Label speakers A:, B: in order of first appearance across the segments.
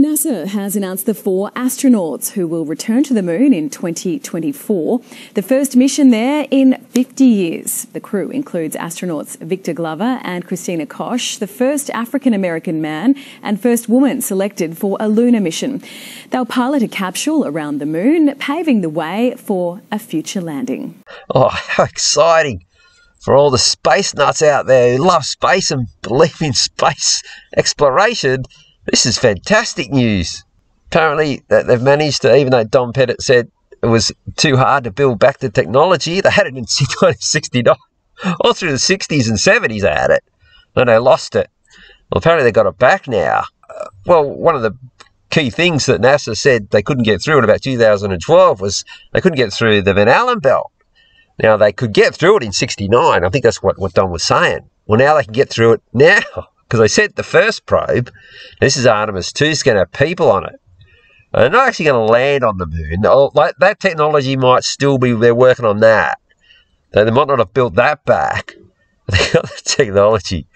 A: NASA has announced the 4 astronauts who will return to the moon in 2024, the first mission there in 50 years. The crew includes astronauts Victor Glover and Christina Koch, the first African-American man and first woman selected for a lunar mission. They'll pilot a capsule around the moon, paving the way for a future landing.
B: Oh, how exciting for all the space nuts out there who love space and believe in space exploration. This is fantastic news. Apparently, they've managed to, even though Don Pettit said it was too hard to build back the technology, they had it in 1969. All through the 60s and 70s they had it, and they lost it. Well, apparently they got it back now. Well, one of the key things that NASA said they couldn't get through in about 2012 was they couldn't get through the Van Allen belt. Now, they could get through it in 69. I think that's what Don was saying. Well, now they can get through it now. Because they sent the first probe, this is Artemis 2, is going to have people on it. They're not actually going to land on the moon. Like, that technology might still be, they're working on that. They might not have built that back. But they've got the technology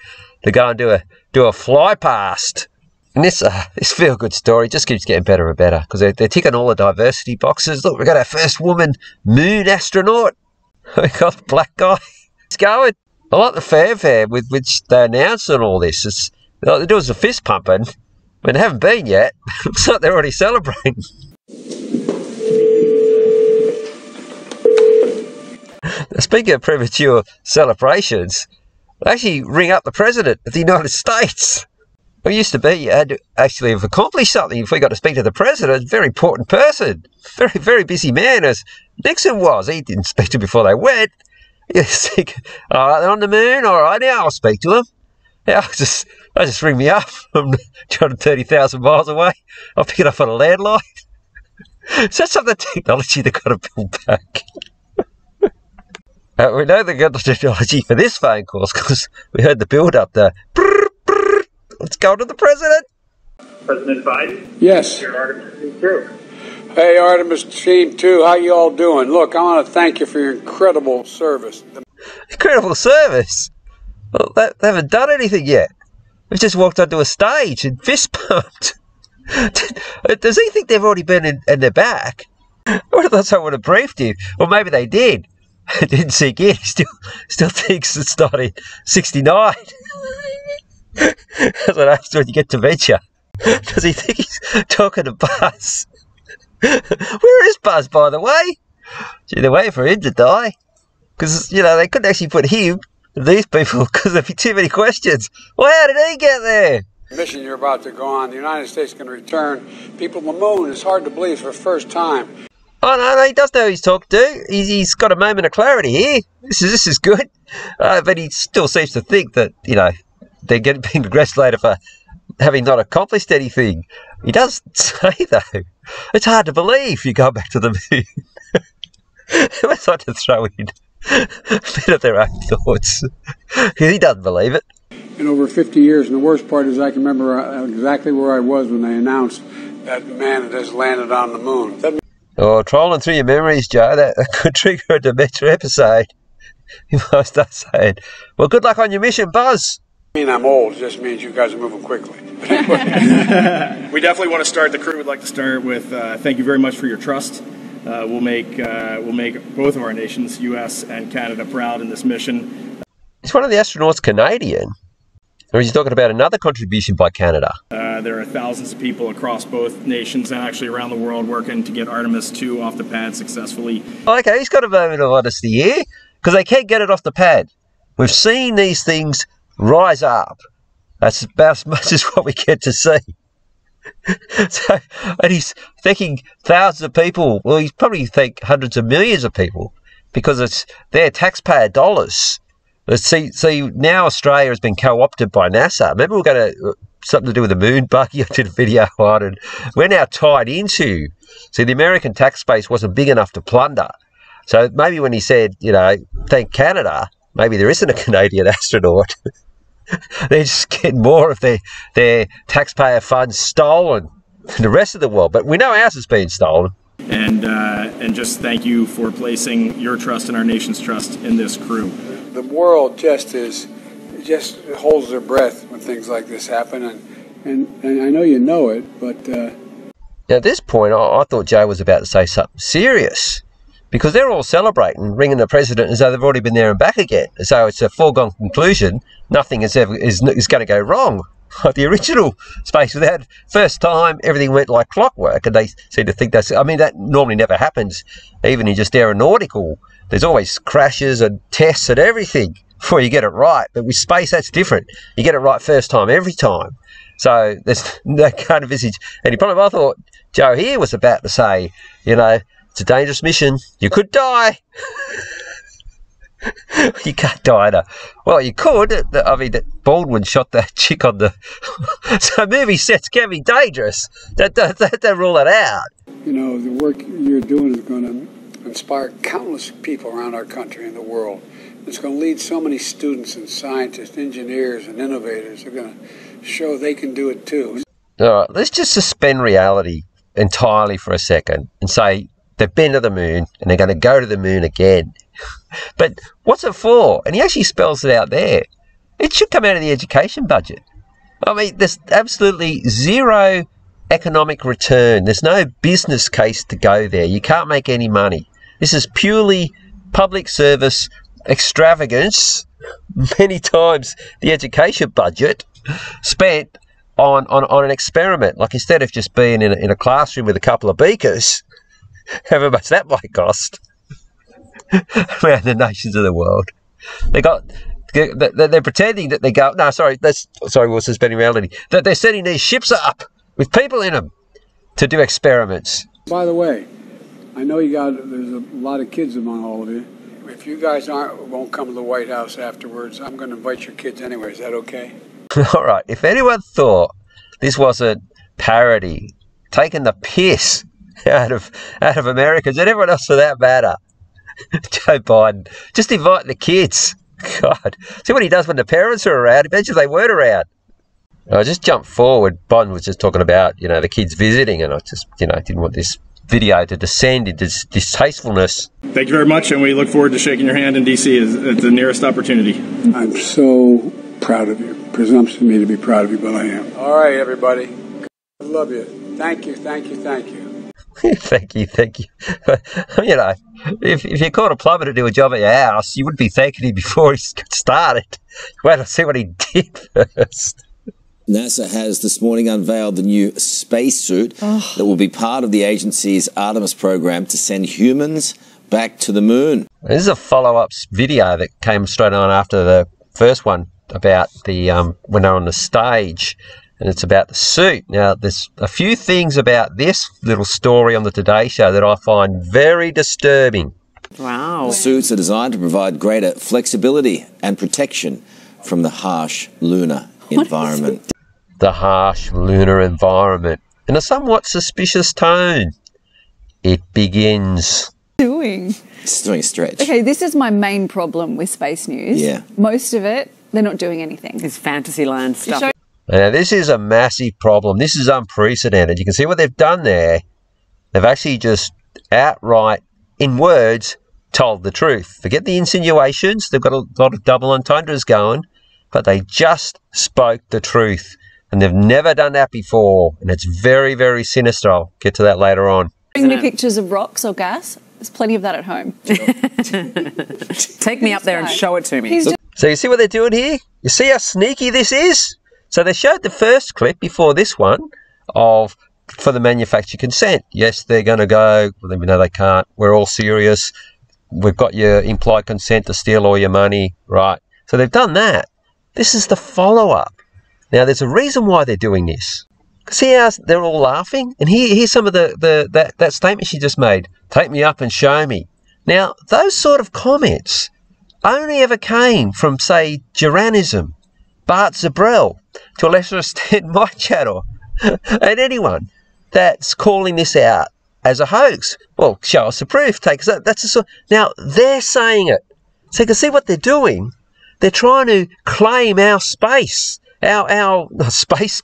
B: to go and do a fly past. And this feel-good story just keeps getting better and better because they're ticking all the diversity boxes. Look, we've got our first woman moon astronaut. We've got the black guy. It's going. I like the fanfare with which they announced on all this. All they do is a fist pumping. I mean, they haven't been yet. Looks like they're already celebrating. Speaking of premature celebrations, they actually ring up the President of the United States. It used to be you had to actually have accomplished something if we got to speak to the President, a very important person, very, very busy man, as Nixon was. He didn't speak to him before they went. You think, all right, they're on the moon. All right, now I'll speak to them. Yeah, they just ring me up from 230,000 miles away. I'll pick it up on a landline. So that's some of the technology they've got to build back. We know they've got the technology for this phone call because we heard the build-up, the brrr, brrr. Let's go to the President.
C: President Biden?
D: Yes.
C: Your Artemis Team 2.
D: Hey, Artemis Team 2, how you all doing? Look, I want to thank you for your incredible service.
B: Incredible service? Well, they haven't done anything yet. We've just walked onto a stage and fist pumped. Does he think they've already been in their back? I would have thought someone would have briefed him. Or maybe they did. It didn't sink in. He still thinks it's started 69. That's what happens when you get dementia. Does he think he's talking to Buzz? Where is Buzz, by the way? Gee, they're waiting for him to die. Because, they couldn't actually put him, these people, because there'd be too many questions. Well, how did he get there?
D: The mission you're about to go on, the United States is going to return people to the moon. It's hard to believe for the first time.
B: Oh, no, he does know who he's talking to. He's got a moment of clarity here. This is good. But he still seems to think that, they're being congratulated for having not accomplished anything. He does say, though, it's hard to believe you go back to the moon. Let's like to throw in a bit of their own thoughts. Because he doesn't believe it.
D: In over 50 years, and the worst part is I can remember exactly where I was when they announced that man had just landed on the moon.
B: Oh, trolling through your memories, Joe, that could trigger a dementia episode. You must start saying, well, good luck on your mission, Buzz.
D: I mean, I'm old. It just means you guys are moving quickly.
C: We definitely want to start. The crew would like to start with thank you very much for your trust. We'll make both of our nations, U.S. and Canada, proud in this mission.
B: Is one of the astronauts Canadian? Or is he talking about another contribution by Canada?
C: There are thousands of people across both nations and actually around the world working to get Artemis 2 off the pad successfully.
B: Okay, he's got a moment of honesty here, because they can't get it off the pad. We've seen these things rise up. That's about as much as what we get to see. And he's thanking thousands of people. Well, he's probably thanked hundreds of millions of people because it's their taxpayer dollars. See, now Australia has been co-opted by NASA. Remember, we're going to something to do with the moon buggy. I did a video on it. We're now tied into. See, the American tax base wasn't big enough to plunder. So maybe when he said, thank Canada, maybe there isn't a Canadian astronaut. They're just getting more of their taxpayer funds stolen than the rest of the world. But we know ours has been stolen.
C: And just thank you for placing your trust and our nation's trust in this crew.
D: The world just holds their breath when things like this happen, And I know you know it, but...
B: Now, at this point, I thought Joe was about to say something serious, because they're all celebrating, ringing the president as though they've already been there and back again. So it's a foregone conclusion. Nothing is going to go wrong. Like the original Space Without, first time, everything went like clockwork, and they seem to think that's... I mean, that normally never happens, even in just aeronautical. There's always crashes and tests and everything before you get it right. But with space, that's different. You get it right first time, every time. So there's no kind of visage any problem. I thought Joe here was about to say, you know, it's a dangerous mission. You could die. You can't die. No. Well, you could. I mean, Baldwin shot that chick on the... So movie sets can be dangerous. Don't rule it out.
D: You know, the work you're doing is going to inspire countless people around our country and the world. It's going to lead so many students and scientists, engineers and innovators. They're going to show they can do it too.
B: All right, let's just suspend reality entirely for a second and say they've been to the moon and they're going to go to the moon again. But what's it for? And he actually spells it out there. It should come out of the education budget. I mean, there's absolutely zero economic return. There's no business case to go there. You can't make any money. This is purely public service extravagance, many times the education budget spent on an experiment. Like, instead of just being in a classroom with a couple of beakers, however much that might cost, around the nations of the world, they're pretending that they go. No, sorry, we're suspending reality. That they're setting these ships up with people in them to do experiments.
D: By the way, I know there's a lot of kids among all of you. If you guys won't come to the White House afterwards, I'm going to invite your kids anyway. Is that okay?
B: All right. If anyone thought this was a parody, taking the piss out of Americans and everyone else for that matter, Joe Biden, just invite the kids. God, see what he does when the parents are around. Imagine if they weren't around. I just jumped forward. Biden was just talking about, the kids visiting, and I just, didn't want this video to descend into distastefulness.
C: Thank you very much, and we look forward to shaking your hand in D.C. at the nearest opportunity.
D: I'm so proud of you. Presumption of me to be proud of you, but I am. All right, everybody. I love you. Thank you, thank you, thank you.
B: Thank you. If you called a plumber to do a job at your house, you wouldn't be thanking him before he got started. Wait to see what he did first.
E: NASA has this morning unveiled the new spacesuit that will be part of the agency's Artemis program to send humans back to the moon.
B: This is a follow-up video that came straight on after the first one about the when they're on the stage, and it's about the suit. Now, there's a few things about this little story on the Today Show that I find very disturbing.
A: Wow.
E: The suits are designed to provide greater flexibility and protection from the harsh lunar environment.
B: The harsh lunar environment. In a somewhat suspicious tone, it begins.
E: It's doing a stretch.
F: Okay, this is my main problem with space news.
E: Yeah.
F: Most of it, they're not doing anything.
A: It's Fantasyland stuff.
B: Now, this is a massive problem. This is unprecedented. You can see what they've done there. They've actually just outright, in words, told the truth. Forget the insinuations. They've got a lot of double entendres going, but they just spoke the truth. And they've never done that before. And it's very, very sinister. I'll get to that later on.
F: Bring me pictures of rocks or gas. There's plenty of that at home.
A: Take me up there and show it to me.
B: So you see what they're doing here? You see how sneaky this is? So they showed the first clip before this one for the manufacturer consent. Yes, they're going to go. Well, no, they can't. We're all serious. We've got your implied consent to steal all your money. Right. So they've done that. This is the follow-up. Now, there's a reason why they're doing this. See how they're all laughing? And here's some of that statement she just made. Take me up and show me. Now, those sort of comments only ever came from, say, Jeranism, Bart Zabrell, to a lesser extent my channel, and anyone that's calling this out as a hoax. Well, show us the proof. Take us up. That's the sort. Now, they're saying it. So you can see what they're doing. They're trying to claim our space. Our not space,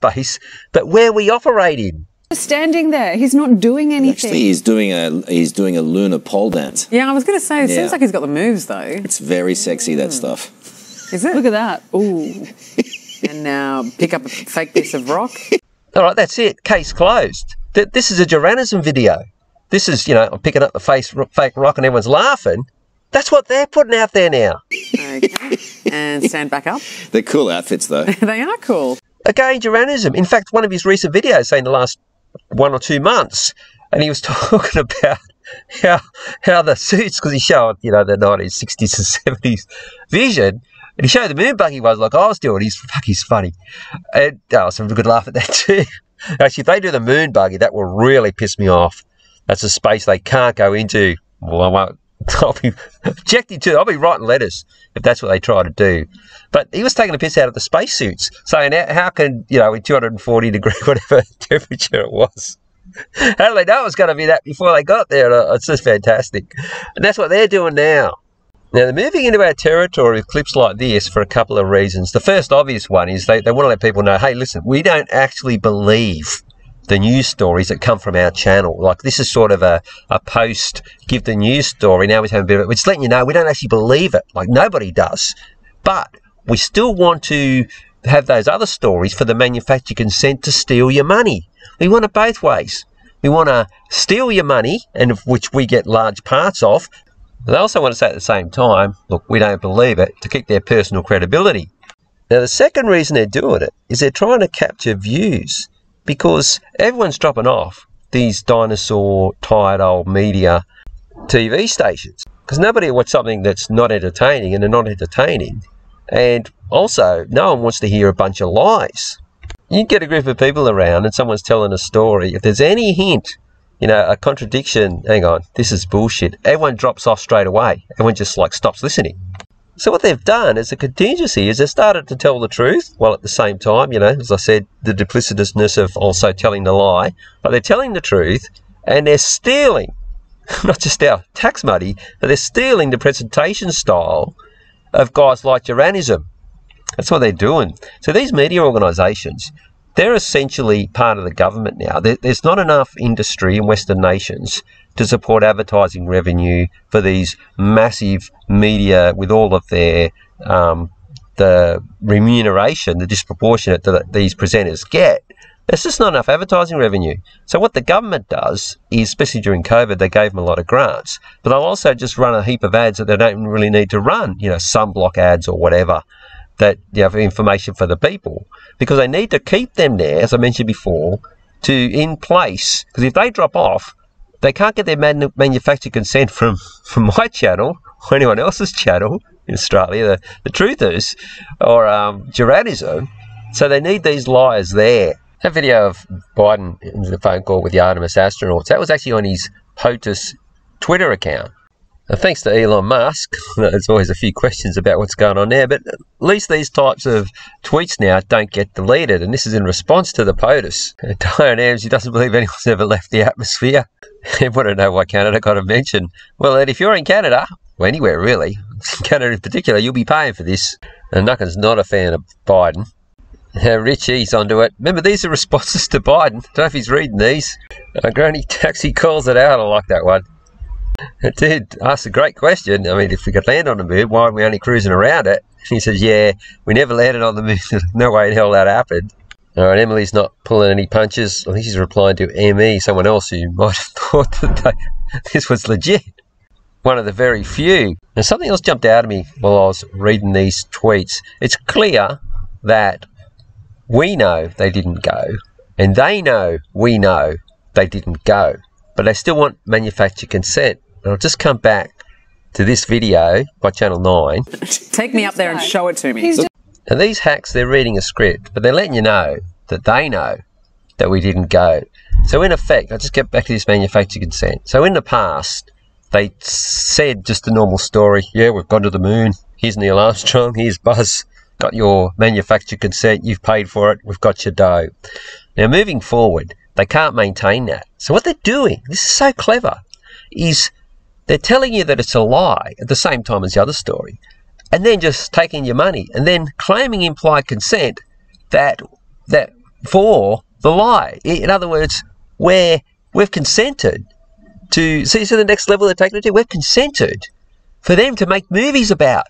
B: but where we operate in.
F: Standing there, he's not doing anything.
E: Actually, he's doing a lunar pole dance.
A: Yeah, I was going to say, it seems like he's got the moves, though.
E: It's very sexy, that stuff.
A: Is it?
F: Look at that. Ooh.
G: and now pick up a fake piece of rock.
B: All right, that's it. Case closed. This is a Juranism video. This is, you know, I'm picking up the fake rock and everyone's laughing. That's what they're putting out there now.
G: Okay, and stand back up.
E: They're cool outfits, though.
G: They are cool.
B: Again, Juranism. In fact, one of his recent videos, say in the last 1 or 2 months, and he was talking about how the suits, because he showed, you know, the 1960s and 70s vision, and he showed the moon buggy was like I was doing. He's funny. And so we could laugh at that too. Actually, if they do the moon buggy, that will really piss me off. That's a space they can't go into. Well, I'll be objecting to. I'll be writing letters if that's what they try to do. But he was taking a piss out of the spacesuits, saying how can, you know, in 240 degree whatever temperature it was, how do they know it was going to be that before they got there? It's just fantastic. And that's what they're doing now. Now, they're moving into our territory with clips like this for a couple of reasons. The first obvious one is they want to let people know, hey, listen, we don't actually believe the news stories that come from our channel. Like, this is sort of a post, give the news story. Now we're having a bit of it. We're just letting you know we don't actually believe it. Like, nobody does. But we still want to have those other stories for the manufacturer consent to steal your money. We want it both ways. We want to steal your money, and of which we get large parts of. They also want to say at the same time, look, we don't believe it, to keep their personal credibility. Now, the second reason they're doing it is they're trying to capture views, because everyone's dropping off these dinosaur, tired old media TV stations, because nobody will watch something that's not entertaining, and they're not entertaining. And also, no one wants to hear a bunch of lies. You get a group of people around and someone's telling a story. If there's any hint, you know, a contradiction, hang on, this is bullshit, everyone drops off straight away. Everyone just like stops listening. So what they've done as a contingency is they've started to tell the truth, while at the same time, you know, as I said, the duplicitousness of also telling the lie, but they're telling the truth and they're stealing, not just our tax money, but they're stealing the presentation style of guys like Juranism. That's what they're doing. So these media organisations, they're essentially part of the government now. There's not enough industry in Western nations to support advertising revenue for these massive media with all of their the remuneration, the disproportionate that these presenters get. There's just not enough advertising revenue. So what the government does is, especially during COVID, they gave them a lot of grants, but they'll also just run a heap of ads that they don't really need to run, you know, sunblock ads or whatever, that, you know, for information for the people, because they need to keep them there, as I mentioned before, in place, because if they drop off, they can't get their manufacturer consent from my channel or anyone else's channel in Australia, the Truthers, or Juranism, so they need these liars there. That video of Biden in the phone call with the Artemis astronauts, that was actually on his POTUS Twitter account. Now, thanks to Elon Musk, there's always a few questions about what's going on there, but at least these types of tweets now don't get deleted, and this is in response to the POTUS. Diane Amesy doesn't believe anyone's ever left the atmosphere. I want to know why Canada got a mention. Well, Ed, if you're in Canada, or anywhere really, Canada in particular, you'll be paying for this. And Nucken's not a fan of Biden. Rich E's onto it. Remember, these are responses to Biden. I don't know if he's reading these. Granny Taxi calls it out. I like that one. It did ask a great question. I mean, if we could land on the moon, why are we only cruising around it? He says, yeah, we never landed on the moon. No way in hell that happened. All right, Emily's not pulling any punches. I think she's replying to ME, someone else who might have thought that this was legit. One of the very few. Now, something else jumped out at me while I was reading these tweets. It's clear that we know they didn't go, and they know we know they didn't go, but they still want manufacturer consent. And I'll just come back to this video by Channel 9.
G: Take me up there and show it to me.
B: And these hacks, they're reading a script, but they're letting you know that they know that we didn't go. So in effect, I'll just get back to this manufacturer consent. So in the past, they said just a normal story. Yeah, we've gone to the moon. Here's Neil Armstrong. Here's Buzz. Got your manufacturer consent. You've paid for it. We've got your dough. Now, moving forward, they can't maintain that. So what they're doing, this is so clever, is they're telling you that it's a lie at the same time as the other story, and then just taking your money and then claiming implied consent that for the lie. In other words, where we've consented to, see, so the next level they're taking it to, we've consented for them to make movies about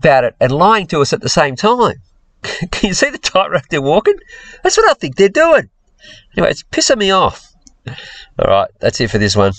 B: it and lying to us at the same time. Can you see the tightrope they're walking? That's what I think they're doing. Anyway, it's pissing me off. All right, that's it for this one.